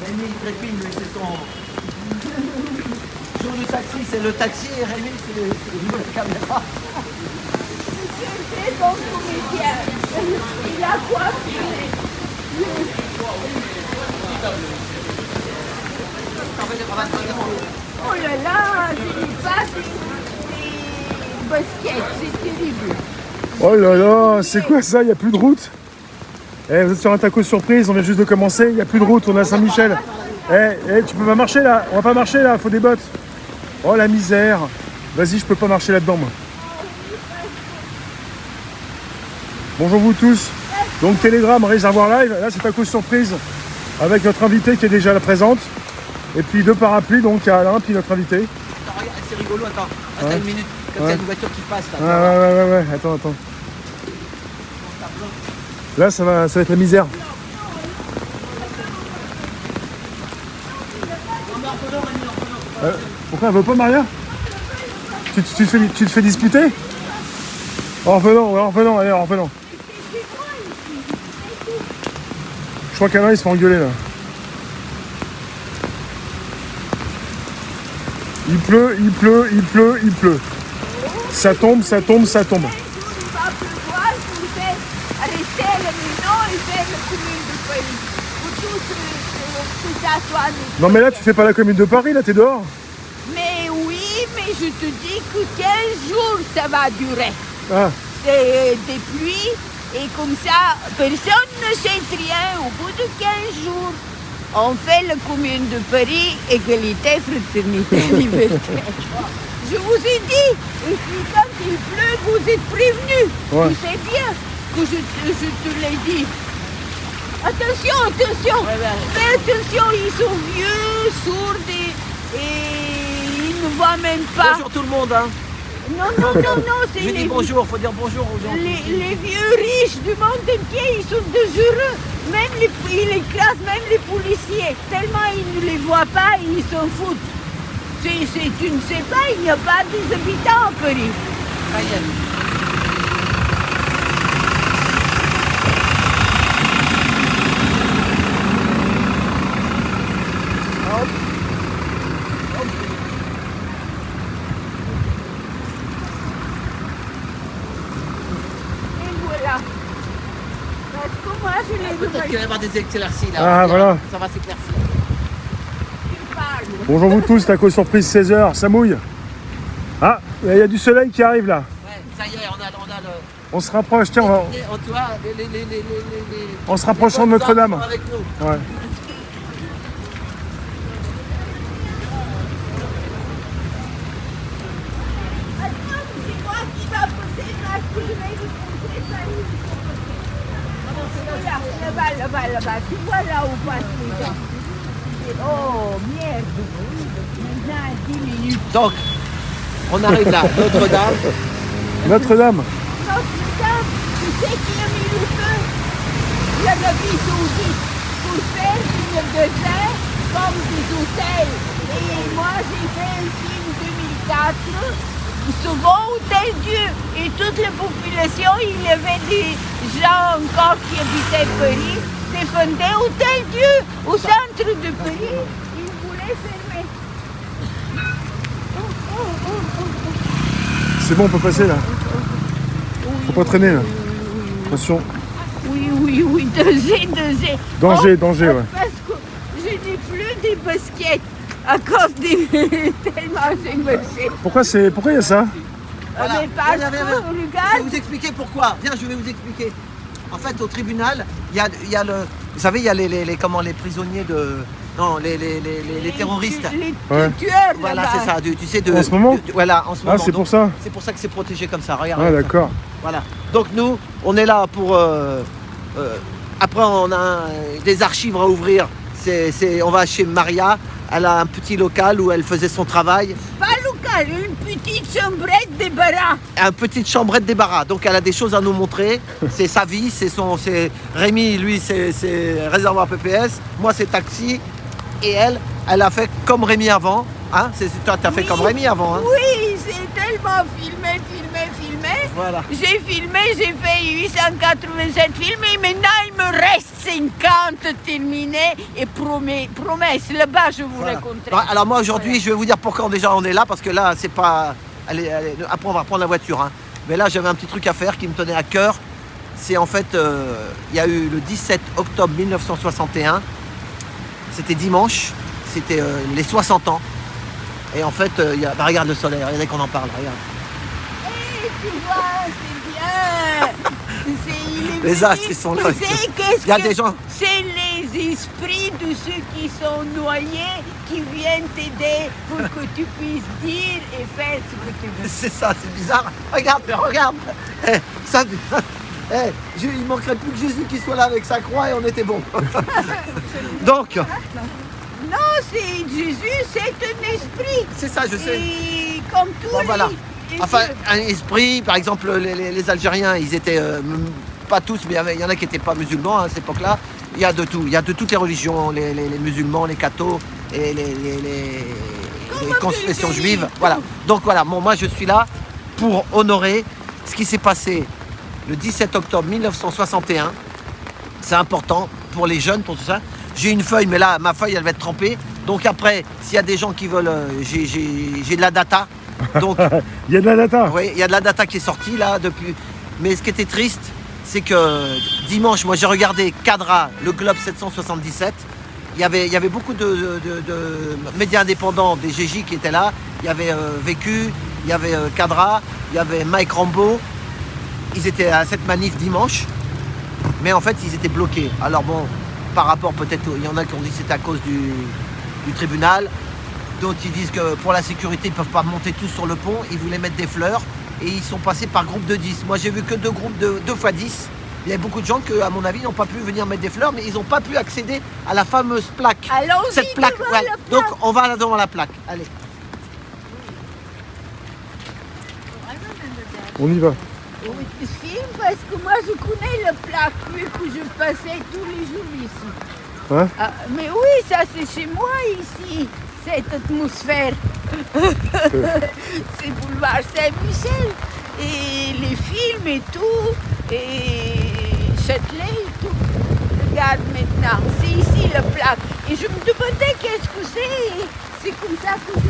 Rémi, il trépigne, lui, c'est son... Sur le taxi, c'est le taxi et Rémi, c'est le la caméra. C'est bon comédien. Il a quoi filmer? Oh là là, c'est pas des baskets, c'est terrible. Oh là là, c'est quoi ça? Il n'y a plus de route. Vous êtes sur un taco surprise, on vient juste de commencer, il n'y a plus de route, on est à Saint-Michel. Tu peux pas marcher là? On va pas marcher là, faut des bottes. Oh la misère. Vas-y, je peux pas marcher là-dedans moi. Bonjour vous tous. Donc Telegram, Réservoir Live, là c'est taco surprise avec notre invité qui est déjà là présente. Et puis deux parapluies, donc il y a Alain, puis notre invité. Attends, regarde, c'est rigolo, attends. Attends une minute, comme il y a une voiture qui passe là. Ouais, attends. Là ça va être la misère. Pourquoi elle veut pas, Maria? Tu te fais disputer? En revenant, allez, en revenant. Je crois qu'Alain il se fait engueuler là. Il pleut. Ça tombe. Il va pleuvoir, vous faites rester à la maison et faire la commune de Paris. Pour tout ça soit. Non mais là tu fais pas la commune de Paris, là t'es dehors. Mais oui, mais je te dis que 15 jours ça va durer. Ah. C'est des pluies et comme ça, personne ne sait rien. Au bout de 15 jours, on fait la commune de Paris, égalité, fraternité, liberté. Je vous ai dit, et puis quand il pleut, vous êtes prévenus. Ouais. Vous savez bien que je te l'ai dit. Attention, fais attention, ils sont vieux, sourds et ils ne voient même pas. Bonjour tout le monde, hein. Non, c'est Je dis bonjour, faut dire bonjour aux gens. les vieux riches du monde entier, ils sont dangereux. Même ils écrasent même les policiers. Tellement ils ne les voient pas, ils s'en foutent. Tu ne sais pas, il n'y a pas des habitants à Paris. Ça y est. Et voilà. Parce que moi, je les veux Peut-être qu'il va y avoir des éclaircies là. Ah, voilà. Ça va s'éclaircir. Bonjour vous tous, taco surprise 16h, ça mouille. Ah, il y a du soleil qui arrive là. Ouais, ça y est, on a le... On se rapproche, tiens, Tu vois, on se rapprochera de Notre-Dame. sont avec nous. Ouais. C'est moi qui va passer parce que je vais vous montrer ça. Là-bas. Tu vois là où passent les gens. Oh merde. Maintenant 10 minutes. Donc, on arrive là, Notre-Dame. Notre-Dame. Notre-Dame, tu sais qui a mis le feu? L'Arabie Saoudite pour faire une désert comme des hôtels. Et moi j'ai fait un film 2004, souvent Hôtel Dieu. Et toute la population, il y avait des gens encore qui habitaient Paris, défendaient Hôtel Dieu au centre de Paris. Ils voulaient fermer. C'est bon, on peut passer là. Faut pas traîner là. Attention. Oui, danger. Danger, ouais. Parce que je n'ai plus des baskets à cause des... tellement j'ai marché. Pourquoi il y a ça? Voilà. Mais parce Viens. que, Je vais regarde, vous expliquer pourquoi. Viens, je vais vous expliquer. En fait, au tribunal, il y a le... Vous savez, il y a les prisonniers de... Non, les terroristes. Les Ouais. tueurs, Voilà, là-bas. c'est ça. Tu sais, En ce moment voilà, en ce moment. Ah, c'est Donc, pour ça. C'est pour ça que c'est protégé comme ça. Regarde. Ah, d'accord. Voilà. Donc nous, on est là pour... après, on a des archives à ouvrir. On va chez Maria. Elle a un petit local où elle faisait son travail. Pas local, une petite chambrette de baras. Une petite chambrette débarras. Donc elle a des choses à nous montrer. C'est sa vie, c'est Rémi, lui, c'est réservoir PPS. Moi, c'est taxi. Et elle a fait comme Rémi avant. Hein? Toi, tu as fait comme Rémi avant. Hein? Oui, c'est tellement filmé. filmé. Voilà. J'ai filmé, j'ai fait 887 films et maintenant il me reste 50 terminés et promesse, là-bas je vous Voilà. raconterai. Bon, alors moi aujourd'hui, je vais vous dire pourquoi déjà on est là, parce que là, c'est pas... Après, on va reprendre la voiture. Hein. Mais là, j'avais un petit truc à faire qui me tenait à cœur. C'est en fait, il y a eu le 17 octobre 1961. C'était dimanche. C'était les 60 ans. Et en fait, regarde le soleil, regardez qu'on en parle, regarde. Et tu vois, c'est bien. Il est Les venu. astres, ils sont là. Tu sais, qu'est-ce Il y a que des gens... c'est les esprits de ceux qui sont noyés qui viennent t'aider pour que tu puisses dire et faire ce que tu veux. C'est ça, c'est bizarre. Regarde, regarde. Il manquerait plus que Jésus qui soit là avec sa croix et on était bon. Donc, Non, c'est Jésus, c'est un esprit. c'est ça, je sais. Et comme tous Bon, voilà. les Enfin, un esprit, par exemple, les Algériens, ils étaient, pas tous, mais il y en a qui n'étaient pas musulmans à cette époque-là. Il y a de tout, il y a de toutes les religions, les musulmans, les cathos, et les confessions tu dis juives. Voilà. Donc voilà, bon, moi je suis là pour honorer ce qui s'est passé le 17 octobre 1961. C'est important pour les jeunes, pour tout ça. J'ai une feuille, mais là, ma feuille, elle va être trempée. Donc après, s'il y a des gens qui veulent, j'ai de la data. Donc, Il y a de la data. oui, il y a de la data qui est sortie là depuis. Mais ce qui était triste, c'est que dimanche, moi j'ai regardé Cadra, le Globe 777. Il y avait beaucoup de médias indépendants, des GJ qui étaient là. Il y avait Vécu, il y avait Cadra, il y avait Mike Rambeau. Ils étaient à cette manif dimanche, mais en fait ils étaient bloqués. Alors bon, par rapport peut-être, il y en a qui ont dit que c'était à cause du tribunal. D'autres ils disent que pour la sécurité ils ne peuvent pas monter tous sur le pont. Ils voulaient mettre des fleurs et ils sont passés par groupe de 10. Moi j'ai vu que deux groupes de 2 x 10. Il y a beaucoup de gens qui, à mon avis, n'ont pas pu venir mettre des fleurs, mais ils n'ont pas pu accéder à la fameuse plaque. Allons-y Cette plaque, devant ouais. la plaque. Donc on va là devant la plaque. Allez. On y va. Oui, tu filmes parce que moi je connais le plaque vu que je passais tous les jours ici. Hein Ah, mais oui, ça c'est chez moi ici, cette atmosphère. C'est boulevard Saint-Michel et les films et tout, et Châtelet et tout. Regarde maintenant, c'est ici le plaque. Et je me demandais qu'est-ce que c'est. C'est comme ça que je...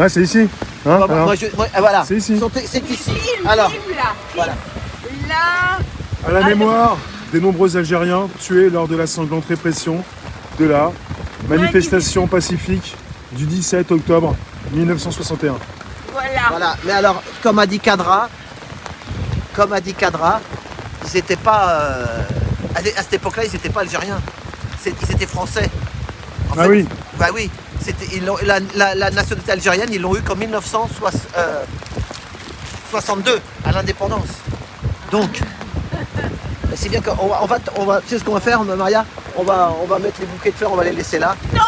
Ouais, c'est ici. Hein, Bon, alors, voilà. C'est ici. C'est ici. Film, Alors, film là, film. voilà. Là, à la mémoire des nombreux Algériens tués lors de la sanglante répression de la manifestation pacifique du 17 octobre 1961. voilà. Voilà. Mais alors, comme a dit Cadra, ils n'étaient pas. À cette époque-là, ils n'étaient pas algériens. Ils étaient français. En Ah fait, oui. Bah oui. La nationalité algérienne, ils l'ont eu qu'en 1962, à l'indépendance. Donc, c'est bien qu'on va, tu sais ce qu'on va faire, Maria? On va mettre les bouquets de fleurs, on va les laisser là. Non,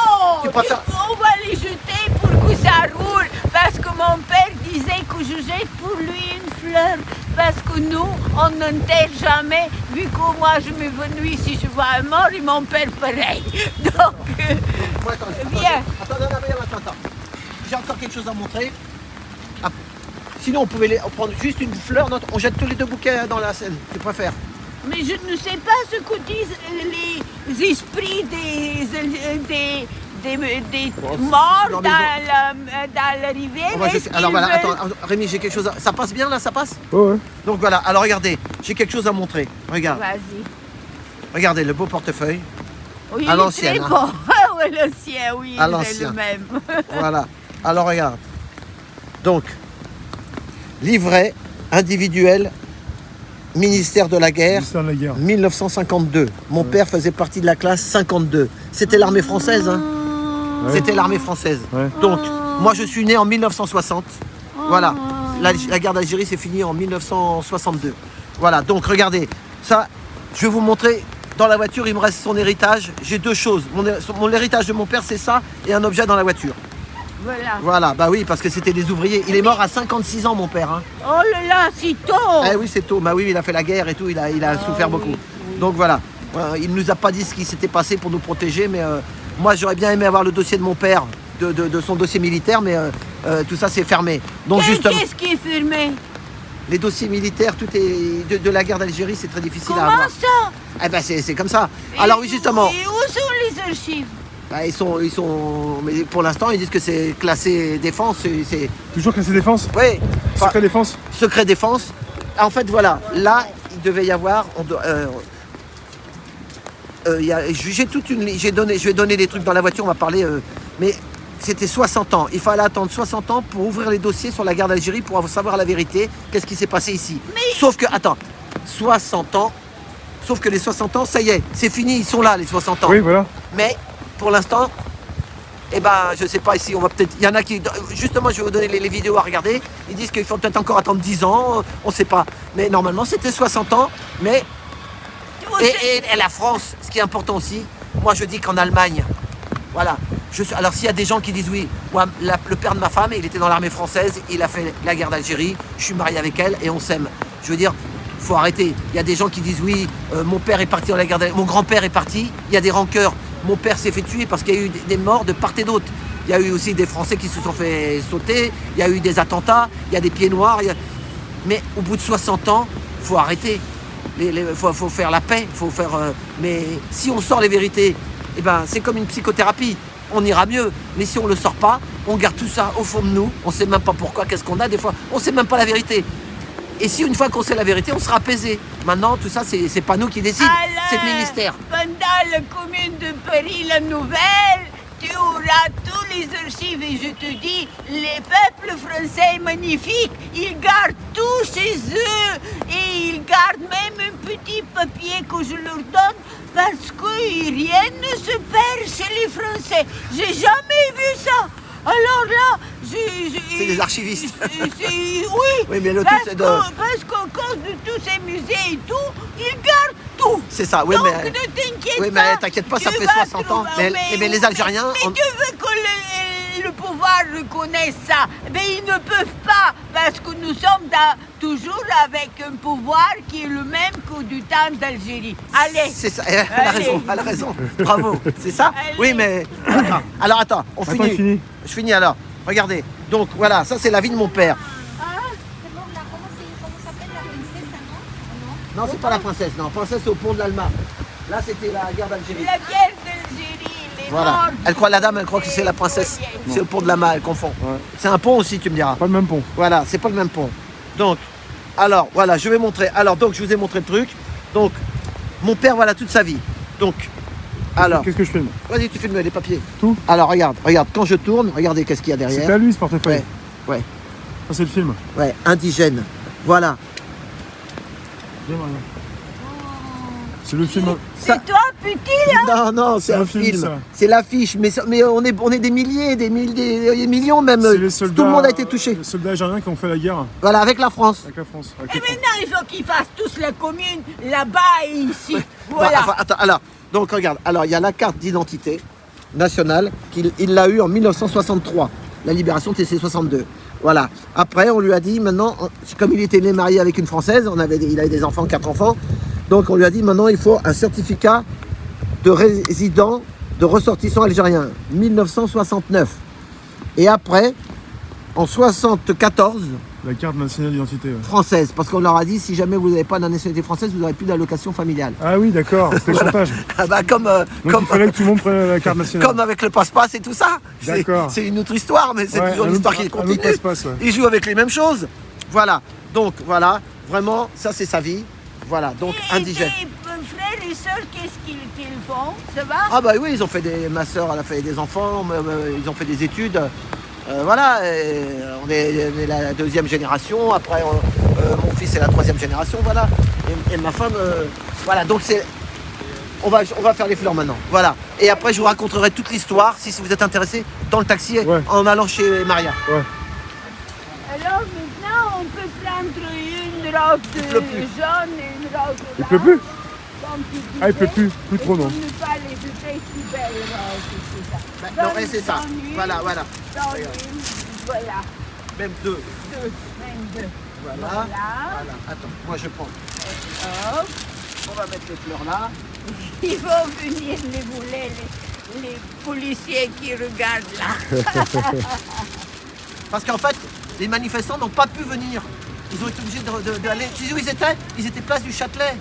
Tu préfères- on va les jeter pour que ça roule. Parce que mon père disait que je jette pour lui une fleur. Parce que nous, on n'enterre jamais. Vu que moi, je m'ai venue ici, je vois un mort et mon père pareil. Donc, Moi, attends, Viens. attends. J'ai encore quelque chose à montrer. Ah, sinon, on pouvait prendre juste une fleur, non, on jette tous les 2 bouquets dans la scène. Tu préfères? mais je ne sais pas ce que disent les esprits des Bon, morts dans dans les la rivière. On va Est-ce jeter- Alors qu'ils voilà, veulent- attends, Rémi, j'ai quelque chose à... Ça passe bien là, ça passe? Oh, ouais. Donc voilà, alors regardez, j'ai quelque chose à montrer. Regarde, Vas-y. regardez le beau portefeuille. Oui, À il est l'ancienne, très hein. bon. Ah ouais, le sien, oui, À c'est l'ancien. le même. Voilà, alors regarde. Donc, livret individuel, ministère de la guerre, Ministère de la guerre. 1952. Mon père faisait partie de la classe 52. C'était l'armée française, hein. Ouais. C'était l'armée française. Ouais. Donc, moi je suis né en 1960. Voilà. La guerre d'Algérie s'est finie en 1962. Voilà, donc regardez. Ça, je vais vous montrer. Dans la voiture, il me reste son héritage. J'ai 2 choses. Mon héritage de mon père, c'est ça, et un objet dans la voiture. Voilà. Voilà, bah oui, parce que c'était des ouvriers. Il est mort à 56 ans, mon père. Hein. Oh là là, c'est tôt. Eh oui, c'est tôt. Bah oui, il a fait la guerre et tout, il a souffert beaucoup. Donc voilà. Il ne nous a pas dit ce qui s'était passé pour nous protéger, mais moi j'aurais bien aimé avoir le dossier de mon père, de son dossier militaire, mais tout ça c'est fermé. Donc justement, Qu'est-ce qui est filmé? les dossiers militaires, tout est de la guerre d'Algérie, c'est très difficile à Comment avoir. ça? Eh ben c'est comme ça. Alors oui, justement, Et où sont les archives? bah, ils sont, mais pour l'instant ils disent que c'est classé défense, c'est, Toujours classé défense ouais, enfin, Secret défense secret défense. En fait, voilà, là il devait y avoir, j'ai toute une, je vais donner des trucs dans la voiture, on va parler, mais c'était 60 ans. Il fallait attendre 60 ans pour ouvrir les dossiers sur la guerre d'Algérie pour savoir la vérité, qu'est-ce qui s'est passé ici. Sauf que, attends, 60 ans, sauf que les 60 ans, ça y est, c'est fini, ils sont là les 60 ans. Oui, voilà. Mais pour l'instant, eh ben, je sais pas ici, on va peut-être. Il y en a qui. Justement, je vais vous donner les vidéos à regarder. Ils disent qu'il faut peut-être encore attendre 10 ans, on sait pas. Mais normalement, c'était 60 ans. Mais. Et la France, ce qui est important aussi, moi je dis qu'en Allemagne, voilà. Alors s'il y a des gens qui disent oui, moi, le père de ma femme, il était dans l'armée française, il a fait la guerre d'Algérie, je suis marié avec elle et on s'aime. Je veux dire, faut arrêter. Il y a des gens qui disent oui, mon père est parti dans la guerre d'Algérie, mon grand-père est parti, il y a des rancœurs. Mon père s'est fait tuer parce qu'il y a eu des morts de part et d'autre. Il y a eu aussi des Français qui se sont fait sauter, il y a eu des attentats, il y a des pieds noirs. Mais au bout de 60 ans, il faut arrêter. Il faut faire la paix, faut faire. Mais si on sort les vérités, eh ben, c'est comme une psychothérapie. On ira mieux. Mais si on ne le sort pas, on garde tout ça au fond de nous. On ne sait même pas pourquoi, qu'est-ce qu'on a. Des fois, on ne sait même pas la vérité. Et si une fois qu'on sait la vérité, on sera apaisé. Maintenant, tout ça, c'est pas nous qui décident, c'est le ministère. Pendant la commune de Paris, la nouvelle, tu auras tous les archives et je te dis, les peuples français magnifiques, ils gardent tout chez eux et ils gardent même un petit papier que je leur donne parce que rien ne se perd chez les Français. J'ai jamais vu ça. Alors là, c'est des archivistes. Oui, mais le parce tout, c'est parce qu'à cause de tous ces musées et tout, ils gardent tout. C'est ça, oui, Donc, mais. ne t'inquiète Oui, pas. mais t'inquiète pas, ça tu fait vas 60 ans. trouver- Mais les Algériens. Mais tu veux que le pouvoir reconnaisse ça? Mais ils ne peuvent pas, parce que nous sommes toujours avec un pouvoir qui est le même que du temps d'Algérie. Allez. C'est ça, elle a Allez. raison, elle a raison. Bravo, c'est ça? Allez. Oui, mais. Attends. Alors attends, on Attends, finit. il finit. Je finis alors. Regardez. Donc voilà, ça c'est la vie de mon père. C'est bon, là, comment s'appelle la princesse, non? Non, c'est pas la princesse, non. Princesse, c'est au pont de l'Alma. Là, c'était la guerre d'Algérie. La guerre d'Algérie, les Voilà. morts. Elle croit, la dame, elle croit que c'est la princesse. C'est au pont de l'Alma, elle confond. Ouais. C'est un pont aussi, tu me diras. Pas le même pont. Voilà, c'est pas le même pont. Donc, alors, voilà, je vais montrer. Alors, donc, je vous ai montré le truc. Donc, mon père, voilà, toute sa vie. Donc, alors, Qu'est-ce que je filme? vas-y, tu filmes les papiers. Tout? Alors, regarde, quand je tourne, regardez qu'est-ce qu'il y a C'était derrière. à lui ce portefeuille. Ouais, Ça, c'est le film. ouais, indigène. Voilà. Viens, Maria. C'est le film. Ça- C'est toi, petit, là? Non, non, c'est C'est un un film, film. ça. C'est l'affiche. Mais on est des milliers, des millions même. C'est les soldats. Tout le monde a été touché. Les soldats algériens qui ont fait la guerre Voilà, avec la France. avec la France. avec Et les Français. maintenant, il faut qu'ils fassent tous la commune, là-bas et ici. Bah, Voilà. enfin, attends, alors, donc regarde, alors il y a la carte d'identité nationale qu'il l'a eue en 1963. La libération TC 62. Voilà. Après, on lui a dit maintenant, comme il était né marié avec une Française, il avait des enfants, 4 enfants. Donc on lui a dit maintenant il faut un certificat de résident, de ressortissant algérien. 1969. Et après, en 74, La carte nationale d'identité. Ouais. française. Parce qu'on leur a dit si jamais vous n'avez pas la nationalité française, vous n'aurez plus d'allocation familiale. Ah oui, d'accord, c'était le chantage. Ah bah, Donc il fallait que tout le monde prenne la carte nationale. Comme avec le passe-passe et tout ça. D'accord. C'est une autre histoire, mais c'est Ouais, toujours un une histoire autre- qui un autre continue. passe-passe, ouais. Ils jouent avec les mêmes choses. Voilà. Donc voilà, vraiment, ça c'est sa vie. Voilà, donc Et indigène. tes frères et sœurs, qu'est-ce qu'ils font? Ça va? Ah bah oui, ils ont fait ma soeur, elle a fait des enfants, ils ont fait des études. Voilà, on est la deuxième génération. Après, mon fils est la troisième génération. Voilà. Et ma femme, voilà. Donc c'est, on va faire les fleurs maintenant. Voilà. Et après, je vous raconterai toute l'histoire si vous êtes intéressé dans le taxi Ouais. en allant chez Maria. Ouais. Alors maintenant, on peut prendre une robe pleut plus. jaune et une robe blanche. Il pleut plus? Comme tu Ah, il pleut disais, plus trop, et non. pour ne pas les jeter si belles roses, c'est ça. Bah, non, ouais, c'est ça. Dans une, Voilà. dans Regarde. une, voilà. Même deux. Deux, même deux. Voilà. Voilà. Voilà. Attends, moi je prends. Hop. On va mettre les fleurs là. Ils vont venir les voler, les policiers qui regardent là. Parce qu'en fait, les manifestants n'ont pas pu venir. Ils ont été obligés d'aller. Tu sais où ils étaient? Ils étaient place du Châtelet.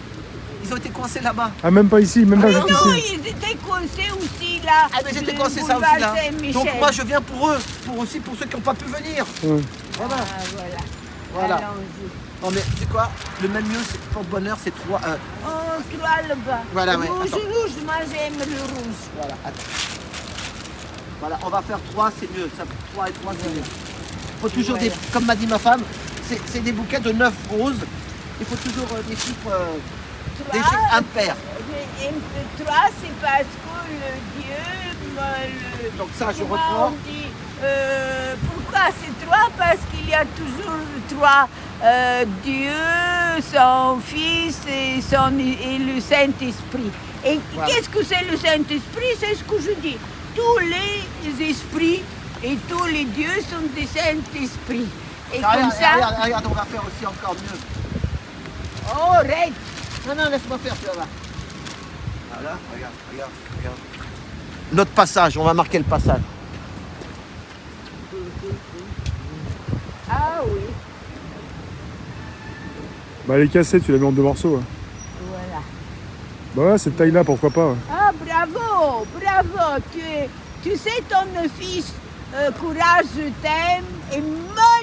Ils ont été coincés là-bas. Ah, même pas ici, même pas Non, ici. ils étaient coincés aussi là. Ah mais j'étais le coincé ça boulevard aussi là. Saint-Michel. Donc moi je viens pour eux, pour ceux qui n'ont pas pu venir. Ouais. Voilà. Ah, voilà. Voilà. Allons-y. Non mais c'est quoi? Le même lieu pour le bonheur c'est 3. Oh, toi là-bas. Voilà, ouais, Rouge, attends. rouge, moi j'aime le rouge. Voilà, attends. Voilà, on va faire 3, c'est mieux. 3 et 3 c'est mieux. Il faut toujours Voilà. comme m'a dit ma femme, c'est des bouquets de 9 roses. Il faut toujours des chiffres, des Trois, chiffres impairs. 3, c'est parce que le Dieu, Donc ça, je comment reprends. on dit, pourquoi c'est 3? Parce qu'il y a toujours 3. Dieu, son Fils et le Saint-Esprit. Et Voilà. qu'est-ce que c'est le Saint-Esprit? C'est ce que je dis. Tous les esprits et tous les dieux sont des Saint-Esprits. Et comme Regarde, ça... regarde, on va faire aussi encore mieux. Oh, arrête! Non, laisse-moi faire, tu vas voir. Voilà, regarde. Notre passage, on va marquer le passage. Ah oui, Bah, elle est cassée, tu l'as mis en 2 morceaux. Ouais. voilà. Bah, ouais, cette taille-là, pourquoi pas. Ouais. Ah, bravo, bravo. Tu sais, ton fils, Courage, je t'aime, est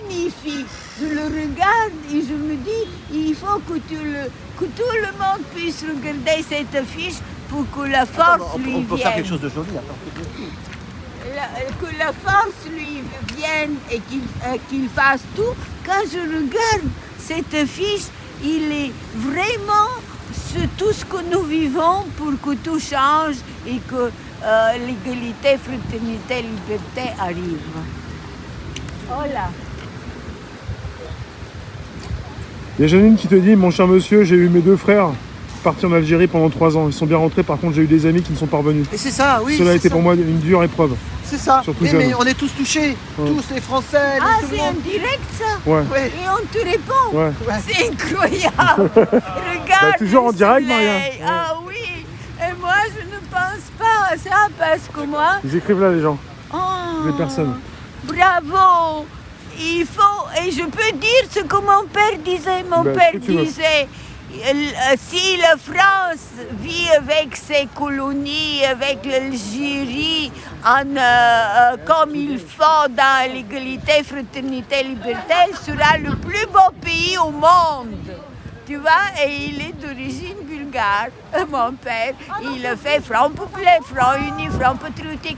magnifique. Je le regarde et je me dis, il faut que tout le monde puisse regarder cette affiche pour que la force Attends, lui on peut vienne. faire quelque chose de joli. Attends. Que la force lui vienne et qu'il fasse tout. Quand je regarde cette affiche, il est vraiment tout ce que nous vivons pour que tout change et que l'égalité, fraternité, liberté arrive. Voilà. Il y a Janine qui te dit, mon cher monsieur, j'ai eu mes 2 frères partis en Algérie pendant 3 ans. Ils sont bien rentrés, par contre j'ai eu des amis qui ne sont pas revenus. Et c'est ça, oui. Cela a c'est été ça. pour moi une dure épreuve. C'est ça. Surtout Mais jeune. on est tous touchés. Ouais. Tous les Français. Ah, tout le c'est en monde. direct ça? Ouais. Ouais. Et on te répond? Ouais. C'est incroyable. Regarde. Bah, toujours le en direct, soleil. Maria. Ah oui. Et moi, je ne pense pas à ça parce que moi... Ils écrivent là, les gens. Oh, Les personnes. Bravo. Il faut... Et je peux dire ce que mon père disait. Mon Ben, père ce que tu veux. disait... Si la France vit avec ses colonies, avec l'Algérie, comme il faut dans l'égalité, fraternité, liberté, elle sera le plus beau pays au monde. Tu vois, et il est d'origine bulgare, mon père. Il a fait Front populaire, Front uni, Front patriotique.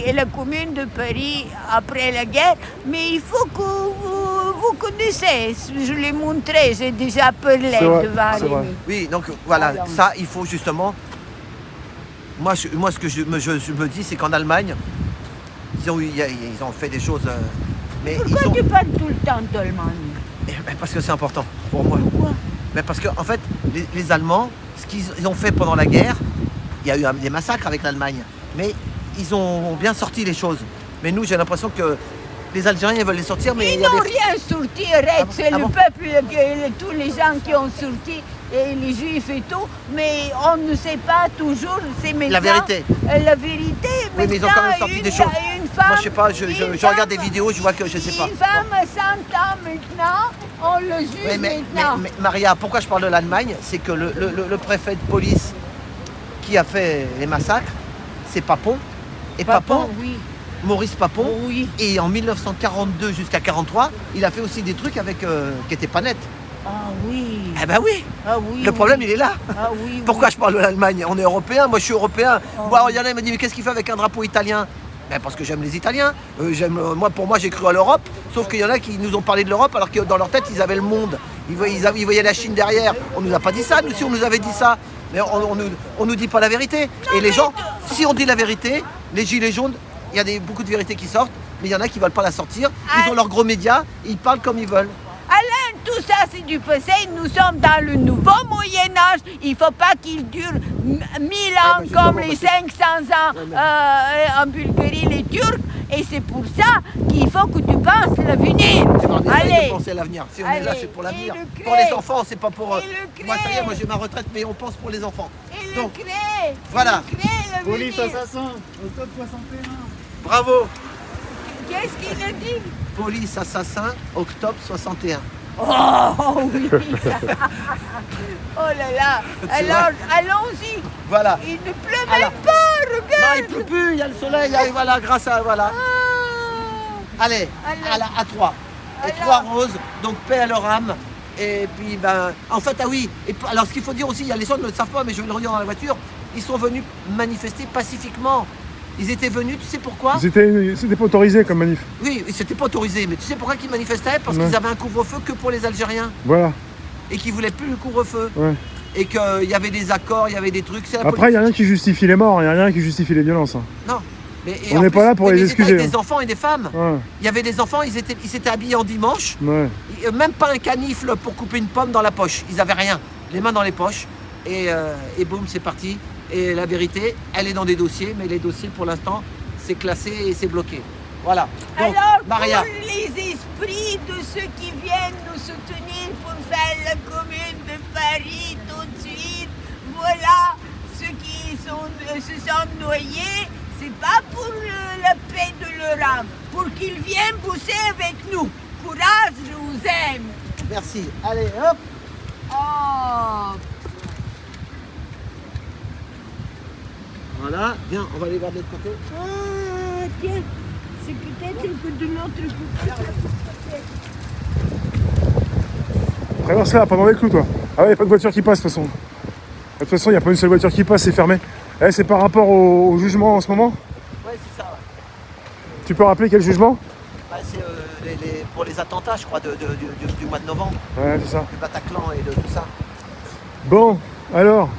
Et la commune de Paris après la guerre. Mais il faut que vous connaissez. Je l'ai montré, j'ai déjà parlé C'est vrai, devant c'est vrai. Rémi. Oui, donc voilà, Alors. ça, il faut justement. Moi, ce que je me dis, c'est qu'en Allemagne, ils ont fait des choses. Mais Pourquoi ils ont. tu parles tout le temps d'Allemagne? Parce que c'est important pour moi. Pourquoi? Mais parce que, en fait, les Allemands, ce qu'ils ont fait pendant la guerre, il y a eu des massacres avec l'Allemagne. Mais ils ont bien sorti les choses. Mais nous, j'ai l'impression que les Algériens veulent les sortir, mais Ils il y a n'ont des... rien sorti, arrête, c'est Ah le bon peuple, tous les gens qui ont sorti, et les juifs et tout, mais on ne sait pas toujours, c'est maintenant... La vérité. La vérité, Oui, mais ils ont quand même sorti des choses. Une femme, Moi, je sais pas, je regarde des vidéos, je vois que je sais pas. Une femme à 100 ans maintenant, on le juge Oui, mais maintenant. Maria, pourquoi je parle de l'Allemagne? C'est que le préfet de police qui a fait les massacres, c'est Papon. Et Papon, oui, Maurice Papon, oui. et en 1942 jusqu'à 1943, il a fait aussi des trucs avec qui n'étaient pas nets. Ah oui, Eh ben oui, ah oui. le problème il est là. Ah oui, Pourquoi je parle de l'Allemagne? On est européen, moi je suis européen. Oh. Moi, il y en a qui me dit mais qu'est-ce qu'il fait avec un drapeau italien? Ben, parce que j'aime les Italiens. Pour moi j'ai cru à l'Europe, sauf qu'il y en a qui nous ont parlé de l'Europe alors que dans leur tête ils avaient le monde. Ils voyaient la Chine derrière. On nous a pas dit ça, nous si on nous avait dit ça. Mais on nous dit pas la vérité. Et les gens, si on dit la vérité, les gilets jaunes, il y a beaucoup de vérités qui sortent, mais il y en a qui veulent pas la sortir. Ils ont leurs gros médias, ils parlent comme ils veulent. Alain, tout ça c'est du passé, nous sommes dans le nouveau Moyen-Âge, il ne faut pas qu'il dure 1000 ans mais comme justement, les parce 500 ans en Bulgarie, les Turcs, et c'est pour ça qu'il faut que tu penses l'avenir. On essaye Allez, de penser à l'avenir. Si on est là, Allez, c'est pour et l'avenir. le Pour cré. les enfants, c'est pas pour. Et le Moi, ça y est, cré. moi j'ai ma retraite, mais on pense pour les enfants. et le Donc, cré, voilà. le cré, l'avenir. Police assassin, au top 61. Bravo. Qu'est-ce qu'il a dit? Police assassin, octobre 61. Oh oui. Oh là là. Tu Alors, allons-y. Voilà. Il ne pleut Alors. même pas, Non, regarde. il pleut plus, il y a le soleil, voilà, grâce à... Voilà. Allez, Alors. à 3. Et Alors. 3 roses, donc paix à leur âme. Et puis, ben, en fait, ah oui, alors ce qu'il faut dire aussi, il y a les gens qui ne le savent pas, mais je vais le redire dans la voiture, ils sont venus manifester pacifiquement. Ils étaient venus, tu sais pourquoi? C'était pas autorisé comme manif. Oui, c'était pas autorisé, mais tu sais pourquoi ils manifestaient? Parce Ouais. qu'ils avaient un couvre-feu que pour les Algériens Voilà. et qu'ils voulaient plus le couvre-feu. Ouais. Et qu'il y avait des accords, il y avait des trucs. C'est la Après, il n'y a rien qui justifie les morts, il n'y a rien qui justifie les violences. Hein. Non. Mais, On en n'est plus, pas là pour mais les ils étaient excuser, avec des hein. enfants et des femmes. Ouais. Il y avait des enfants, ils s'étaient habillés en dimanche. Ouais. Même pas un canifle pour couper une pomme dans la poche. Ils avaient rien. Les mains dans les poches. Et boum, c'est parti. Et la vérité, elle est dans des dossiers. Mais les dossiers, pour l'instant, c'est classé et c'est bloqué. Voilà. Donc, Alors, Maria. pour les esprits de ceux qui viennent nous soutenir pour faire la commune de Paris tout de suite, voilà, ceux qui se sont noyés, c'est pas pour la paix de leur âme, pour qu'ils viennent bosser avec nous. Courage, je vous aime. Merci. Allez, hop. Oh, Voilà. Bien, on va aller voir de l'autre côté. ah, tiens, c'est peut-être que de l'autre côté. Traverse là, pas dans les clous, toi. Ah ouais, il n'y a pas de voiture qui passe, de toute façon. De toute façon, il n'y a pas une seule voiture qui passe, c'est fermé. Eh, c'est par rapport au jugement en ce moment? Ouais, c'est ça. Ouais. Tu peux rappeler quel jugement? Bah, c'est pour les attentats, je crois, du mois de novembre. Ouais, c'est ça. Du Bataclan et de tout ça. Bon, alors.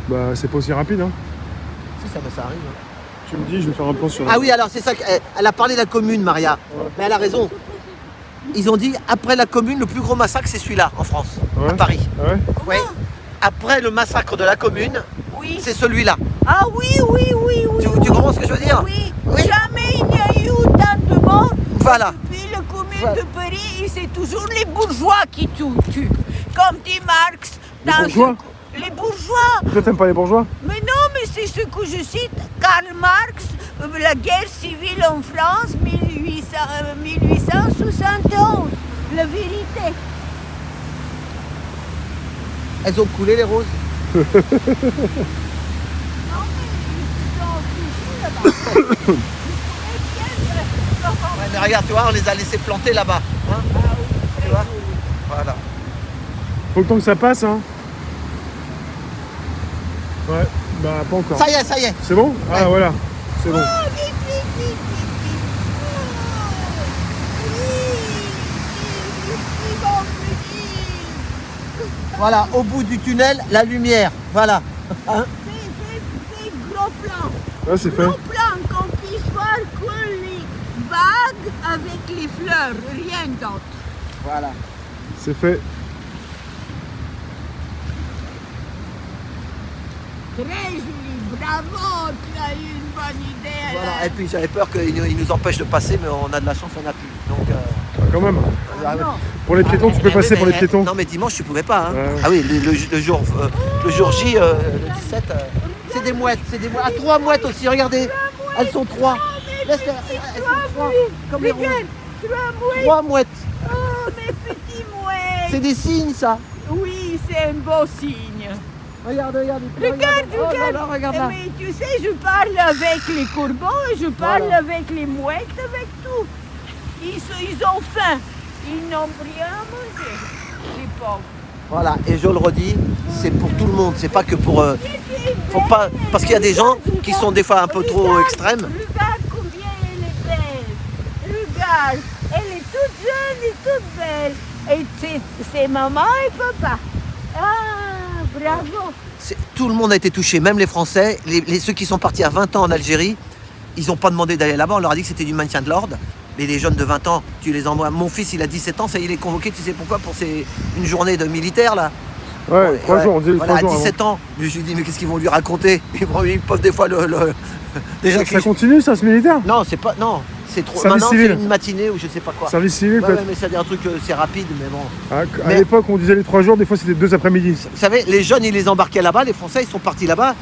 Bah, c'est pas aussi rapide, hein. Si, ça arrive. Hein. Tu me dis, je vais faire un plan sur... Ah oui, alors c'est ça, elle a parlé de la commune, Maria. Mais elle a raison. Ils ont dit, après la commune, le plus gros massacre, c'est celui-là, en France, Ouais. à Paris. Ah ouais? Ouais. Après le massacre de la commune, Oui. c'est celui-là. Ah oui, oui, oui, oui. Tu comprends ce que je veux dire? Oui. Oui. Jamais il n'y a eu autant de morts. Voilà. Depuis la commune Voilà. de Paris, et c'est toujours les bourgeois qui tuent. Comme dit Marx. Les dans bourgeois Les bourgeois. Toi, t'aimes pas les bourgeois? Mais non, mais c'est ce que je cite. Karl Marx, la guerre civile en France, 1871. La vérité. Elles ont coulé les roses. Non, mais ils sont toujours là-bas. Ouais, mais regarde, tu vois, on les a laissés planter là-bas. Hein, tu vois? Voilà. Faut le temps que ça passe, hein. Ouais, bah pas encore. Ça y est. C'est bon? Ah Ouais. voilà, c'est bon. Oh, vite, vite, vite, vite, vite. Oh, oui, ils vont venir. Voilà, au bout du tunnel, la lumière. Voilà. Hein? Fais gros plan. Là, c'est fait. Gros plan qu'on puisse voir que les vagues avec les fleurs, rien d'autre. Voilà. C'est fait. Très joli, bravo, tu as eu une bonne idée. Voilà. Alain. Et puis j'avais peur qu'ils nous empêchent de passer, mais on a de la chance, on a plus. Donc, Ah, quand même. Ah non. Pour les piétons, tu peux oui, passer pour mais- les piétons. Non, mais dimanche, tu pouvais pas. Hein. Ouais. Ah oui, le jour J, le 17, c'est des mouettes. Ah, 3 mouettes aussi, regardez. Elles sont 3. Laisse-les, elles sont 3. Comme les roses. Regarde, 3 3 mouettes. mouettes. Oh, mes petits mouettes. C'est des signes, ça. Oui, c'est un beau signe. Regarde. Regarde, Oh là là, regarde là. Mais tu sais, je parle avec les corbeaux et je parle Voilà. avec les mouettes, avec tout. Ils ont faim. Ils n'ont rien à manger, les pauvres. Voilà, et je le redis, c'est pour tout le monde, c'est pas que pour... faut pas, parce qu'il y a des gens qui sont des fois un peu trop extrêmes. Regarde combien elle est belle. Regarde, elle est toute jeune et toute belle. Et c'est maman et papa. Ah, bravo. Tout le monde a été touché, même les Français, ceux qui sont partis à 20 ans en Algérie, ils n'ont pas demandé d'aller là-bas, on leur a dit que c'était du maintien de l'ordre. Mais les jeunes de 20 ans, tu les envoies. Mon fils, il a 17 ans, ça il est convoqué, tu sais pourquoi? Pour une journée de militaire là. Ouais, 3 jours, on dit Voilà, 3 à jours. 17 ans. Je me suis dit, mais qu'est-ce qu'ils vont lui raconter? Ils posent des fois déjà Ça continue, ça, ce militaire? Non, c'est pas. Non, c'est trop. Service Maintenant, c'est civil. une matinée ou je sais pas quoi. Service civil, Ouais, peut-être. ouais, mais c'est un truc, c'est rapide, mais bon. À Mais- l'époque, on disait les 3 jours, des fois c'était 2 après-midi. Vous savez, les jeunes, ils les embarquaient là-bas, les Français, ils sont partis là-bas,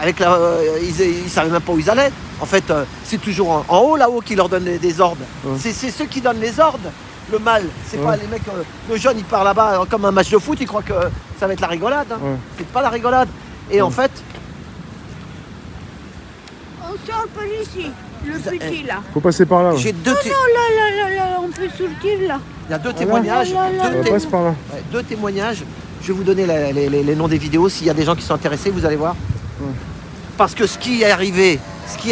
ils savaient même pas où ils allaient. En fait, c'est toujours en haut, là-haut, qui leur donnent des ordres. Ouais. C'est ceux qui donnent les ordres, le mal. C'est Ouais. pas les mecs, le jeune, il part là-bas comme un match de foot, il croit que ça va être la rigolade. Hein. Ouais. C'est pas la rigolade. Et en fait, On sort par ici, le petit là. Faut passer par là. Ouais. j'ai deux, Non, là, on peut sortir là. il y a deux témoignages. là, là, deux On té- passe par là. Ouais, deux témoignages. Je vais vous donner les noms des vidéos. S'il y a des gens qui sont intéressés, vous allez voir. Ouais. Parce que ce qui est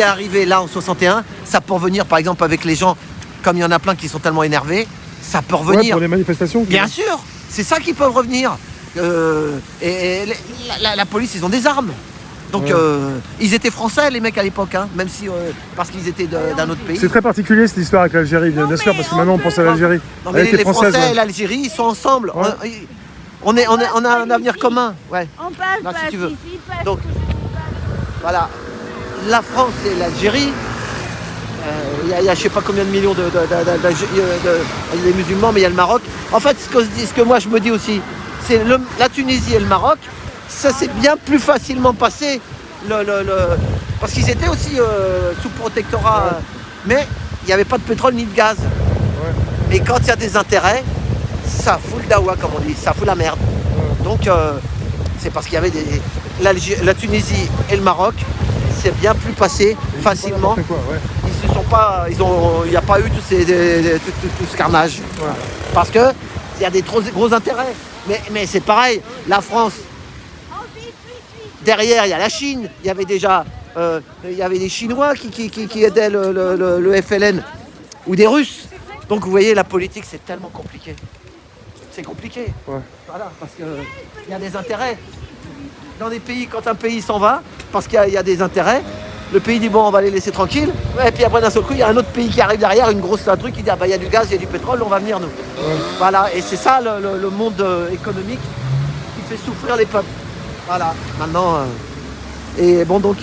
arrivé là en 61, ça peut revenir par exemple avec les gens, comme il y en a plein qui sont tellement énervés, ça peut Ouais, revenir. pour les manifestations. Bien sûr, c'est ça qui peut revenir. La police, ils ont des armes. Donc Ouais. ils étaient français les mecs à l'époque, hein, même si parce qu'ils étaient d'un autre pays. C'est très particulier cette histoire avec l'Algérie, bien sûr, parce que maintenant on pense à l'Algérie. Non, mais Elle était les française. Français et Ouais. l'Algérie, ils sont ensemble. Ouais. On a un avenir commun. Ouais. On passe Non, si par tu veux. ici, parce Donc, que voilà. La France et l'Algérie, il y a je sais pas combien de millions de les musulmans, mais il y a le Maroc. En fait, ce que moi je me dis aussi, c'est la Tunisie et le Maroc, ça s'est bien plus facilement passé. Parce qu'ils étaient aussi sous protectorat, mais il n'y avait pas de pétrole ni de gaz. Et quand il y a des intérêts, ça fout le dawa, comme on dit, ça fout la merde. Donc c'est parce qu'il y avait la Tunisie et le Maroc, c'est bien plus passé facilement. N'importe quoi, ouais. Ils se sont pas, il n'y a pas eu tout ce carnage. Ouais. Parce que il y a des trop gros intérêts. Mais c'est pareil, la France, derrière il y a la Chine, il y avait déjà il y avait des Chinois qui aidaient le FLN ou des Russes. Donc vous voyez, la politique c'est tellement compliqué. C'est compliqué. Ouais. Voilà, parce qu'il y a des intérêts. Dans des pays, quand un pays s'en va, parce qu'il y a des intérêts, le pays dit bon, on va les laisser tranquilles. Ouais, et puis après, d'un seul coup, il y a un autre pays qui arrive derrière, un truc qui dit ah, bah, il y a du gaz, il y a du pétrole, on va venir nous. Voilà, et c'est ça le monde économique qui fait souffrir les peuples. Voilà, maintenant. Et bon, donc,